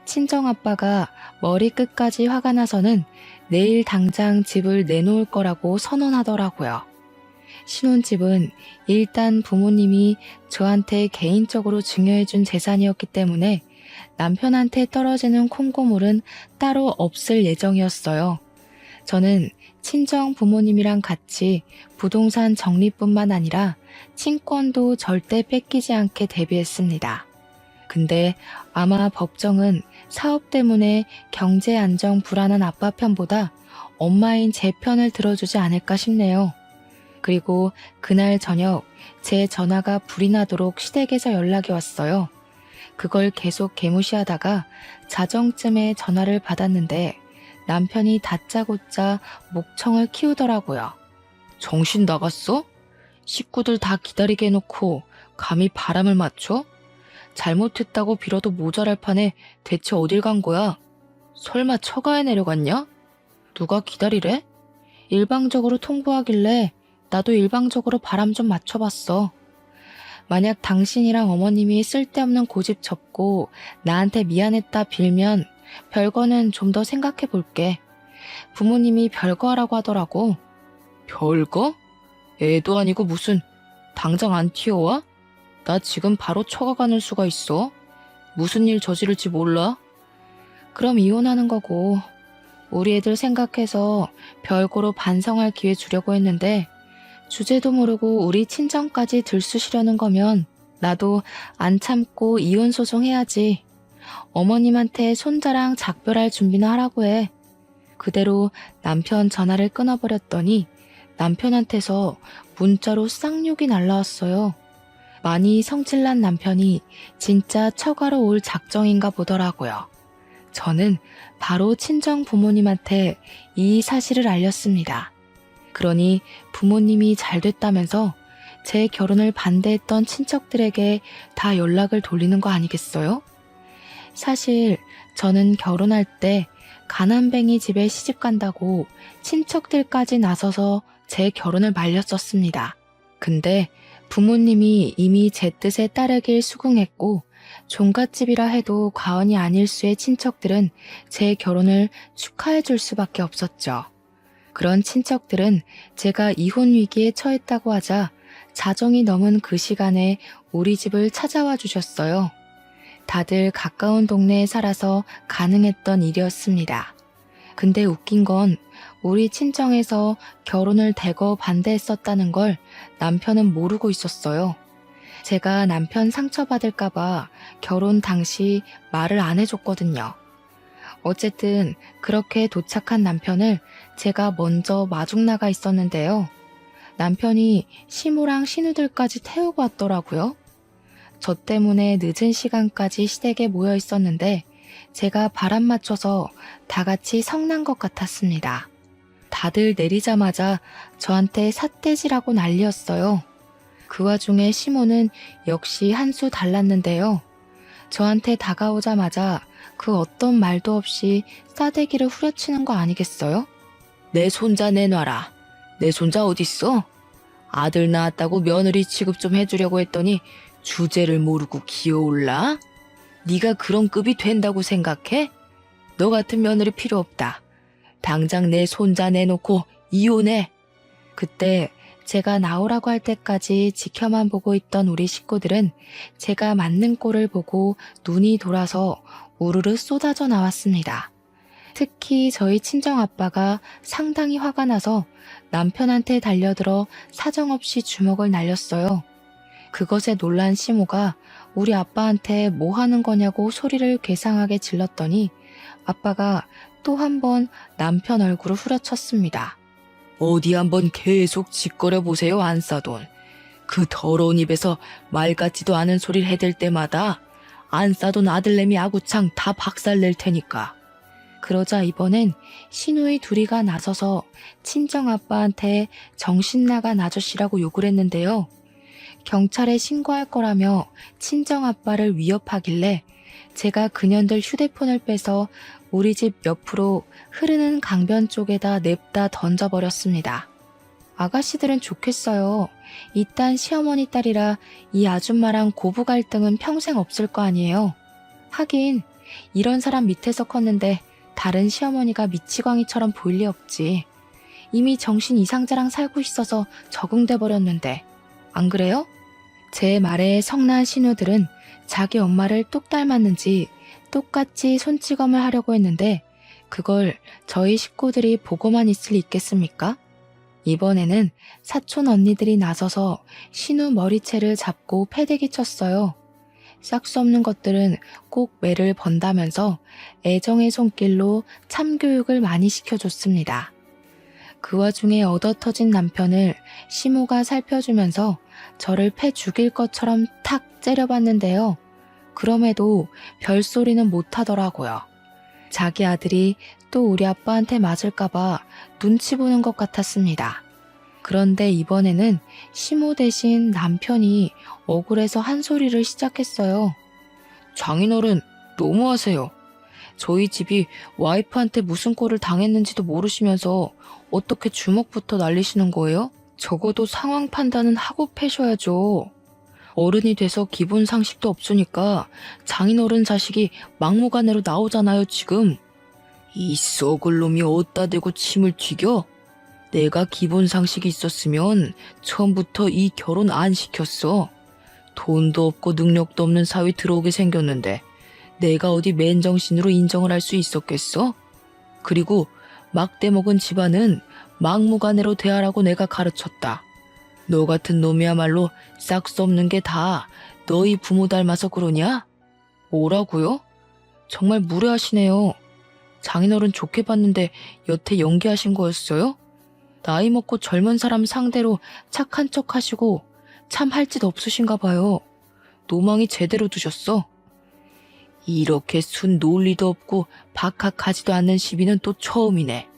친정 아빠가 머리끝까지 화가 나서는 내일 당장 집을 내놓을 거라고 선언하더라고요. 신혼집은 일단 부모님이 저한테 개인적으로 중요해준 재산이었기 때문에 남편한테 떨어지는 콩고물은 따로 없을 예정이었어요. 저는 친정 부모님이랑 같이 부동산 정리뿐만 아니라 친권도 절대 뺏기지 않게 대비했습니다. 근데 아마 법정은 사업 때문에 경제 안정 불안한 아빠 편보다 엄마인 제 편을 들어주지 않을까 싶네요. 그리고 그날 저녁 제 전화가 불이 나도록 시댁에서 연락이 왔어요. 그걸 계속 개무시하다가 자정쯤에 전화를 받았는데 남편이 다짜고짜 목청을 키우더라고요. 정신 나갔어? 식구들 다 기다리게 해놓고 감히 바람을 맞춰? 잘못했다고 빌어도 모자랄 판에 대체 어딜 간 거야? 설마 처가에 내려갔냐? 누가 기다리래? 일방적으로 통보하길래 나도 일방적으로 바람 좀 맞춰봤어. 만약 당신이랑 어머님이 쓸데없는 고집 접고 나한테 미안했다 빌면 별거는 좀 더 생각해 볼게. 부모님이 별거 하라고 하더라고. 별거? 애도 아니고 무슨 당장 안 튀어와? 나 지금 바로 처가 가는 수가 있어. 무슨 일 저지를지 몰라? 그럼 이혼하는 거고 우리 애들 생각해서 별거로 반성할 기회 주려고 했는데 주제도 모르고 우리 친정까지 들쑤시려는 거면 나도 안 참고 이혼 소송해야지. 어머님한테 손자랑 작별할 준비나 하라고 해. 그대로 남편 전화를 끊어버렸더니 남편한테서 문자로 쌍욕이 날라왔어요. 많이 성질난 남편이 진짜 처가로 올 작정인가 보더라고요. 저는 바로 친정 부모님한테 이 사실을 알렸습니다. 그러니 부모님이 잘 됐다면서 제 결혼을 반대했던 친척들에게 다 연락을 돌리는 거 아니겠어요? 사실 저는 결혼할 때 가난뱅이 집에 시집 간다고 친척들까지 나서서 제 결혼을 말렸었습니다. 근데 부모님이 이미 제 뜻에 따르길 수긍했고 종갓집이라 해도 과언이 아닐 수의 친척들은 제 결혼을 축하해 줄 수밖에 없었죠. 그런 친척들은 제가 이혼 위기에 처했다고 하자 자정이 넘은 그 시간에 우리 집을 찾아와 주셨어요. 다들 가까운 동네에 살아서 가능했던 일이었습니다. 근데 웃긴 건 우리 친정에서 결혼을 대거 반대했었다는 걸 남편은 모르고 있었어요. 제가 남편 상처받을까봐 결혼 당시 말을 안 해줬거든요. 어쨌든 그렇게 도착한 남편을 제가 먼저 마중 나가 있었는데요. 남편이 시모랑 신우들까지 태우고 왔더라고요. 저 때문에 늦은 시간까지 시댁에 모여 있었는데 제가 바람 맞춰서 다 같이 성난 것 같았습니다. 다들 내리자마자 저한테 삿대질하고 난리였어요. 그 와중에 시모는 역시 한 수 달랐는데요. 저한테 다가오자마자 그 어떤 말도 없이 싸대기를 후려치는 거 아니겠어요? 내 손자 내놔라. 내 손자 어딨어? 아들 낳았다고 며느리 취급 좀 해주려고 했더니 주제를 모르고 기어올라? 네가 그런 급이 된다고 생각해? 너 같은 며느리 필요 없다. 당장 내 손자 내놓고 이혼해. 그때 제가 나오라고 할 때까지 지켜만 보고 있던 우리 식구들은 제가 맞는 꼴을 보고 눈이 돌아서 우르르 쏟아져 나왔습니다. 특히 저희 친정아빠가 상당히 화가 나서 남편한테 달려들어 사정없이 주먹을 날렸어요. 그것에 놀란 시모가 우리 아빠한테 뭐 하는 거냐고 소리를 괴상하게 질렀더니 아빠가 또 한 번 남편 얼굴을 후려쳤습니다. 어디 한번 계속 짓거려 보세요, 안싸돈. 그 더러운 입에서 말 같지도 않은 소리를 해댈 때마다 안싸돈 아들내미 아구창 다 박살낼 테니까. 그러자 이번엔 신우이 둘이가 나서서 친정아빠한테 정신나간 아저씨라고 욕을 했는데요. 경찰에 신고할 거라며 친정아빠를 위협하길래 제가 그년들 휴대폰을 빼서 우리 집 옆으로 흐르는 강변 쪽에다 냅다 던져버렸습니다. 아가씨들은 좋겠어요. 이딴 시어머니 딸이라 이 아줌마랑 고부 갈등은 평생 없을 거 아니에요. 하긴 이런 사람 밑에서 컸는데 다른 시어머니가 미치광이처럼 보일 리 없지. 이미 정신 이상자랑 살고 있어서 적응돼 버렸는데. 안 그래요? 제 말에 성난 신우들은 자기 엄마를 똑 닮았는지 똑같이 손찌검을 하려고 했는데 그걸 저희 식구들이 보고만 있을 리 있겠습니까? 이번에는 사촌 언니들이 나서서 신우 머리채를 잡고 패대기 쳤어요. 싹 수 없는 것들은 꼭 매를 번다면서 애정의 손길로 참교육을 많이 시켜줬습니다. 그 와중에 얻어터진 남편을 시모가 살펴주면서 저를 패 죽일 것처럼 탁 째려봤는데요. 그럼에도 별소리는 못하더라고요. 자기 아들이 또 우리 아빠한테 맞을까봐 눈치 보는 것 같았습니다. 그런데 이번에는 시모 대신 남편이 억울해서 한 소리를 시작했어요. 장인어른, 너무하세요. 저희 집이 와이프한테 무슨 꼴을 당했는지도 모르시면서 어떻게 주먹부터 날리시는 거예요? 적어도 상황 판단은 하고 패셔야죠. 어른이 돼서 기본 상식도 없으니까 장인어른 자식이 막무가내로 나오잖아요, 지금. 이 썩을 놈이 어디다 대고 침을 튀겨? 내가 기본 상식이 있었으면 처음부터 이 결혼 안 시켰어. 돈도 없고 능력도 없는 사위 들어오게 생겼는데 내가 어디 맨정신으로 인정을 할 수 있었겠어? 그리고 막대 먹은 집안은 막무가내로 대하라고 내가 가르쳤다. 너 같은 놈이야말로 싹 수 없는 게 다 너희 부모 닮아서 그러냐? 뭐라고요? 정말 무례하시네요. 장인어른 좋게 봤는데 여태 연기하신 거였어요? 나이 먹고 젊은 사람 상대로 착한 척 하시고 참 할 짓 없으신가 봐요. 노망이 제대로 두셨어. 이렇게 순 논리도 없고 박학하지도 않는 시비는 또 처음이네.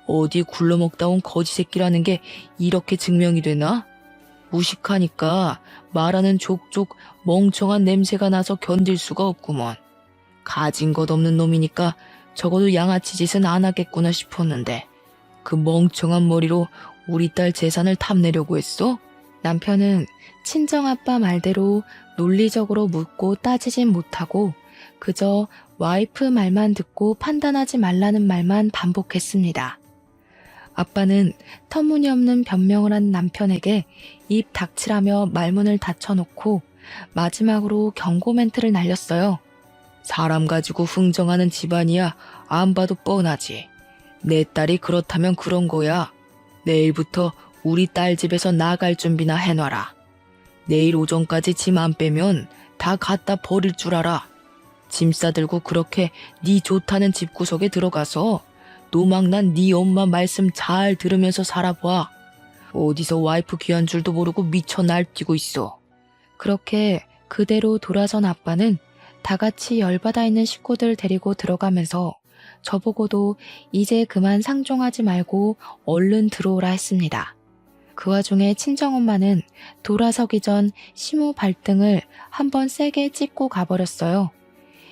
어디 굴러먹다 온 거지 새끼라는 게 이렇게 증명이 되나? 무식하니까 말하는 족족 멍청한 냄새가 나서 견딜 수가 없구먼. 가진 것 없는 놈이니까 적어도 양아치 짓은 안 하겠구나 싶었는데 그 멍청한 머리로 우리 딸 재산을 탐내려고 했어? 남편은 친정아빠 말대로 논리적으로 묻고 따지진 못하고 그저 와이프 말만 듣고 판단하지 말라는 말만 반복했습니다. 아빠는 터무니없는 변명을 한 남편에게 입 닥치라며 말문을 닫혀놓고 마지막으로 경고 멘트를 날렸어요. 사람 가지고 흥정하는 집안이야 안 봐도 뻔하지. 내 딸이 그렇다면 그런 거야. 내일부터 우리 딸 집에서 나갈 준비나 해놔라. 내일 오전까지 짐 안 빼면 다 갖다 버릴 줄 알아. 짐 싸들고 그렇게 네 좋다는 집구석에 들어가서 노망난 네 엄마 말씀 잘 들으면서 살아봐. 어디서 와이프 귀한 줄도 모르고 미쳐 날뛰고 있어. 그렇게 그대로 돌아선 아빠는 다 같이 열받아 있는 식구들 데리고 들어가면서 저보고도 이제 그만 상종하지 말고 얼른 들어오라 했습니다. 그 와중에 친정엄마는 돌아서기 전 시모 발등을 한번 세게 찢고 가버렸어요.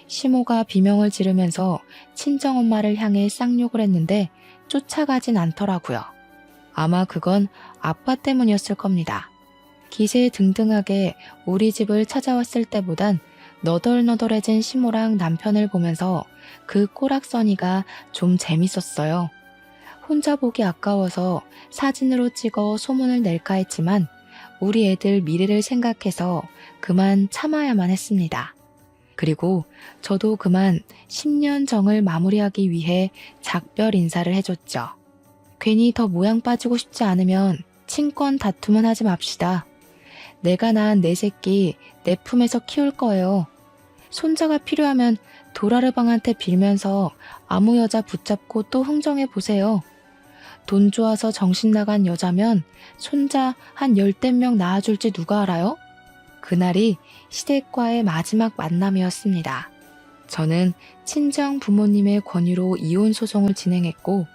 시모가 비명을 지르면서 친정엄마를 향해 쌍욕을 했는데 쫓아가진 않더라고요. 아마 그건 아빠 때문이었을 겁니다. 기세등등하게 우리 집을 찾아왔을 때보단 너덜너덜해진 시모랑 남편을 보면서 그 꼬락서니가 좀 재밌었어요. 혼자 보기 아까워서 사진으로 찍어 소문을 낼까 했지만 우리 애들 미래를 생각해서 그만 참아야만 했습니다. 그리고 저도 그만 10년 정을 마무리하기 위해 작별 인사를 해줬죠. 괜히 더 모양 빠지고 싶지 않으면 친권 다툼은 하지 맙시다. 내가 낳은 내 새끼 내 품에서 키울 거예요. 손자가 필요하면 도라르방한테 빌면서 아무 여자 붙잡고 또 흥정해 보세요. 돈 좋아서 정신 나간 여자면 손자 한 열댓 명 낳아줄지 누가 알아요? 그날이 시댁과의 마지막 만남이었습니다. 저는 친정 부모님의 권유로 이혼 소송을 진행했고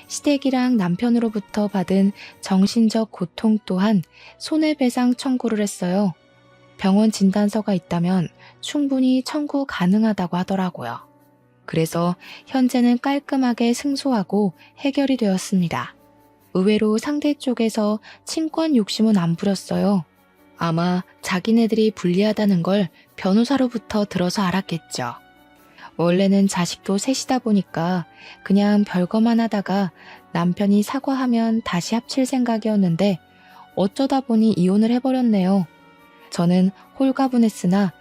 시댁이랑 남편으로부터 받은 정신적 고통 또한 손해배상 청구를 했어요. 병원 진단서가 있다면 충분히 청구 가능하다고 하더라고요. 그래서 현재는 깔끔하게 승소하고 해결이 되었습니다. 의외로 상대 쪽에서 친권 욕심은 안 부렸어요. 아마 자기네들이 불리하다는 걸 변호사로부터 들어서 알았겠죠. 원래는 자식도 셋이다 보니까 그냥 별거만 하다가 남편이 사과하면 다시 합칠 생각이었는데 어쩌다 보니 이혼을 해버렸네요. 저는 홀가분했으나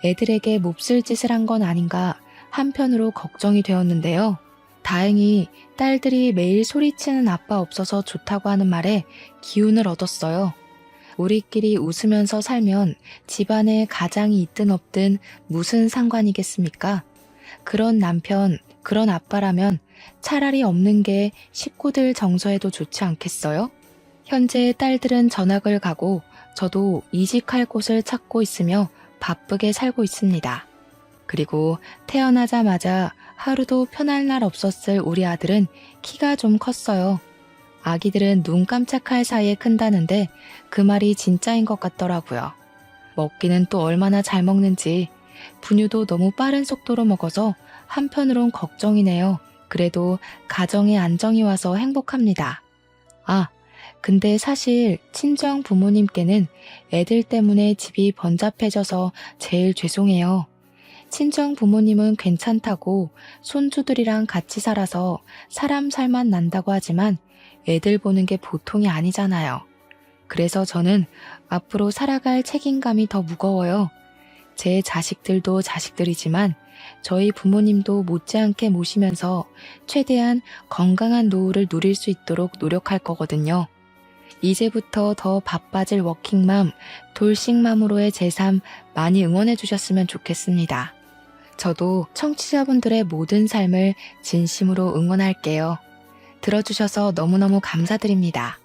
애들에게 몹쓸 짓을 한 건 아닌가 한편으로 걱정이 되었는데요. 다행히 딸들이 매일 소리치는 아빠 없어서 좋다고 하는 말에 기운을 얻었어요. 우리끼리 웃으면서 살면 집안에 가장이 있든 없든 무슨 상관이겠습니까? 그런 남편, 그런 아빠라면 차라리 없는 게 식구들 정서에도 좋지 않겠어요? 현재 딸들은 전학을 가고 저도 이직할 곳을 찾고 있으며 바쁘게 살고 있습니다. 그리고 태어나자마자 하루도 편할 날 없었을 우리 아들은 키가 좀 컸어요. 아기들은 눈 깜짝할 사이에 큰다는데 그 말이 진짜인 것 같더라고요. 먹기는 또 얼마나 잘 먹는지 분유도 너무 빠른 속도로 먹어서 한편으론 걱정이네요. 그래도 가정에 안정이 와서 행복합니다. 아, 근데 사실 친정 부모님께는 애들 때문에 집이 번잡해져서 제일 죄송해요. 친정 부모님은 괜찮다고 손주들이랑 같이 살아서 사람 살만 난다고 하지만 애들 보는 게 보통이 아니잖아요. 그래서 저는 앞으로 살아갈 책임감이 더 무거워요. 제 자식들도 자식들이지만 저희 부모님도 못지않게 모시면서 최대한 건강한 노후를 누릴 수 있도록 노력할 거거든요. 이제부터 더 바빠질 워킹맘, 돌싱맘으로의 제 삶 많이 응원해 주셨으면 좋겠습니다. 저도 청취자분들의 모든 삶을 진심으로 응원할게요. 들어주셔서 너무너무 감사드립니다.